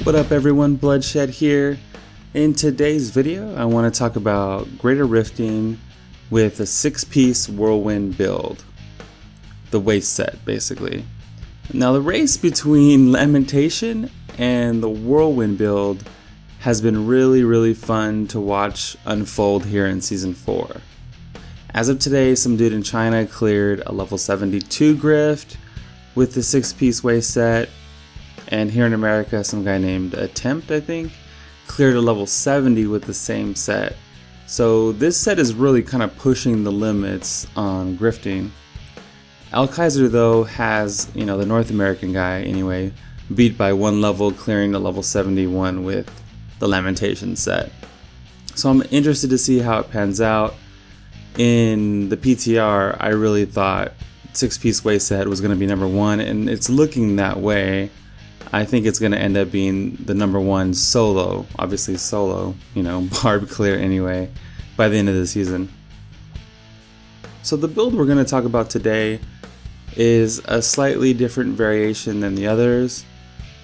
What up everyone, Bloodshed here. In today's video, I want to talk about greater rifting with a 6-piece whirlwind build. The waist set, basically. Now the race between Lamentation and the whirlwind build has been really fun to watch unfold here in Season 4. As of today, some dude in China cleared a level 72 grift with the 6-piece waist set. And here in America, some guy named Attempt, I think, cleared a level 70 with the same set. So this set is really kind of pushing the limits on grifting. Al Kaiser though has, the North American guy anyway, beat by 1 level, clearing the level 71 with the Lamentation set. So I'm interested to see how it pans out. In the PTR, I really thought 6-piece waist set was going to be number 1, and it's looking that way. I think it's going to end up being the number 1 solo, obviously solo, Barb clear anyway, by the end of the season. So the build we're going to talk about today is a slightly different variation than the others.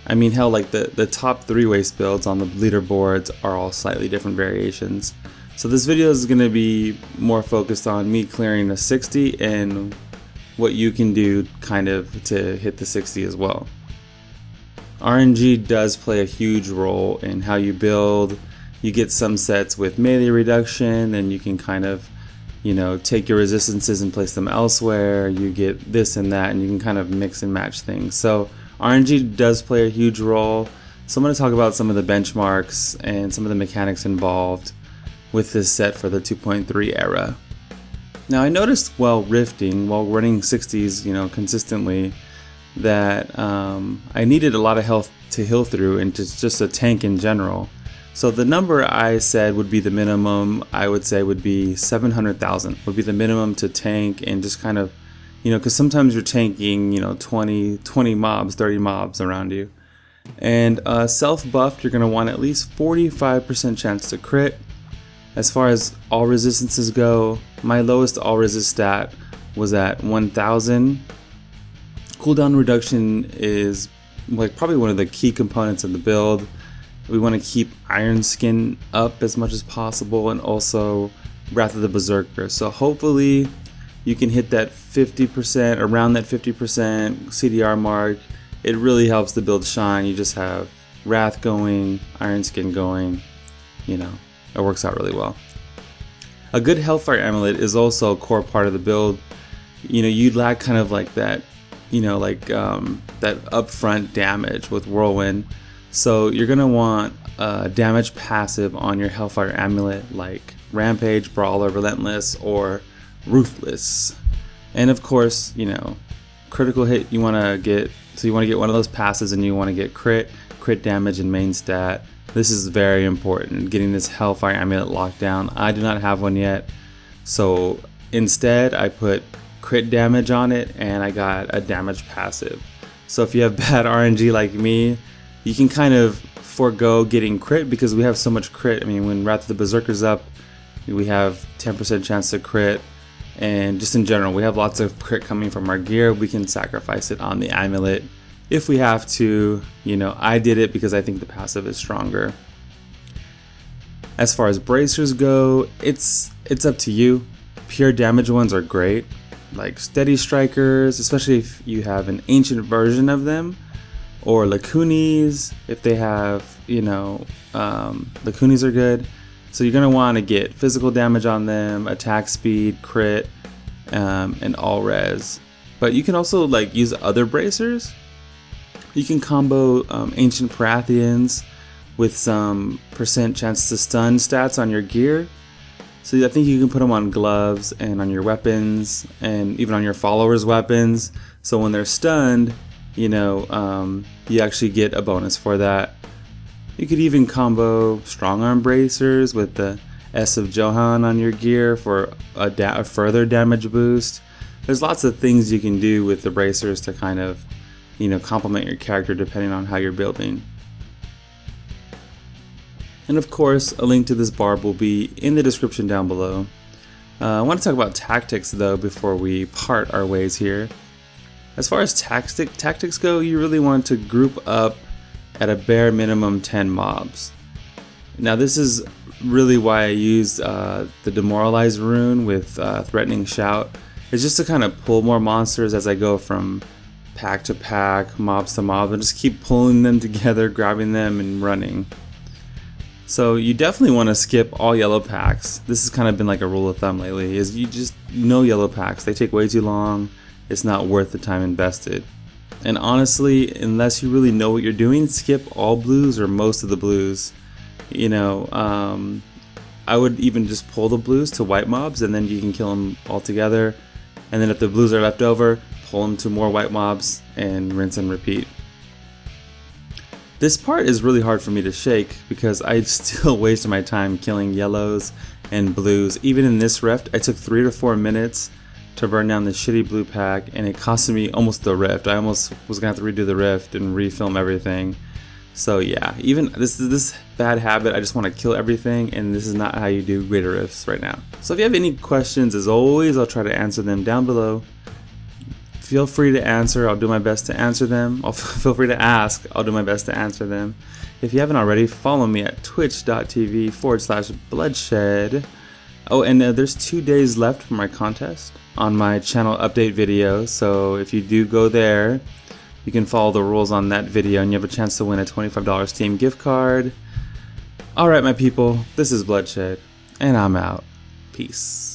I mean, hell, like the top 3 waist builds on the leaderboards are all slightly different variations. So this video is going to be more focused on me clearing a 60 and what you can do kind of to hit the 60 as well. RNG does play a huge role in how you build. You get some sets with melee reduction, and you can kind of, take your resistances and place them elsewhere. You get this and that, and you can kind of mix and match things. So RNG does play a huge role. So I'm going to talk about some of the benchmarks and some of the mechanics involved with this set for the 2.3 era. Now I noticed while rifting, while running 60s, consistently, that I needed a lot of health to heal through and just a tank in general. So the number I said would be the minimum, I would say would be 700,000 would be the minimum to tank, and just kind of, because sometimes you're tanking, 20 mobs, 30 mobs around you. And self-buffed, you're going to want at least 45% chance to crit. As far as all resistances go, my lowest all resist stat was at 1000. Cooldown reduction is probably one of the key components of the build. We want to keep Iron Skin up as much as possible, and also Wrath of the Berserker. So hopefully you can hit that 50%, around that 50% CDR mark. It really helps the build shine. You just have Wrath going, Iron Skin going, it works out really well. A good Hellfire Amulet is also a core part of the build. You lack kind of like that, that upfront damage with Whirlwind. So you're going to want a damage passive on your Hellfire Amulet like Rampage, Brawler, Relentless, or Ruthless. And of course, critical hit you want to get, so you want to get one of those passes, and you want to get crit damage and main stat. This is very important, getting this Hellfire Amulet locked down. I do not have one yet, so instead I put crit damage on it, and I got a damage passive. So if you have bad RNG like me, you can kind of forego getting crit because we have so much crit. I mean, when Wrath of the Berserker's up, we have 10% chance to crit, and just in general, we have lots of crit coming from our gear. We can sacrifice it on the amulet if we have to. I did it because I think the passive is stronger. As far as bracers go, it's up to you. Pure damage ones are great, like Steady Strikers, especially if you have an ancient version of them, or Lacunis if they have, Lacunis are good. So you're going to want to get physical damage on them, attack speed, crit, and all res. But you can also use other bracers. You can combo Ancient Parathians with some % chance to stun stats on your gear. So I think you can put them on gloves and on your weapons, and even on your followers' weapons. So when they're stunned, you actually get a bonus for that. You could even combo Strong Arm Bracers with the S of Johan on your gear for a further damage boost. There's lots of things you can do with the bracers to kind of, complement your character depending on how you're building. And of course, a link to this barb will be in the description down below. I want to talk about tactics though before we part our ways here. As far as tactics go, you really want to group up at a bare minimum 10 mobs. Now this is really why I used the Demoralize rune with Threatening Shout. It's just to kind of pull more monsters as I go from pack to pack, mobs to mob, and just keep pulling them together, grabbing them, and running. So you definitely want to skip all yellow packs. This has kind of been like a rule of thumb lately, is you just no yellow packs. They take way too long. It's not worth the time invested. And honestly, unless you really know what you're doing, skip all blues or most of the blues. You know, I would even just pull the blues to white mobs, and then you can kill them all together. And then if the blues are left over, pull them to more white mobs and rinse and repeat. This part is really hard for me to shake because I still wasted my time killing yellows and blues. Even in this rift, I took 3 to 4 minutes to burn down the shitty blue pack, and it costed me almost the rift. I almost was gonna have to redo the rift and refilm everything. So yeah, even this bad habit, I just want to kill everything, and this is not how you do greater rifts right now. So if you have any questions, as always, I'll try to answer them down below. Feel free to answer, I'll do my best to answer them. Feel free to ask, I'll do my best to answer them. If you haven't already, follow me at twitch.tv/bloodshed. Oh, and there's 2 days left for my contest on my channel update video, so if you do go there, you can follow the rules on that video and you have a chance to win a $25 Steam gift card. Alright my people, this is Bloodshed, and I'm out. Peace.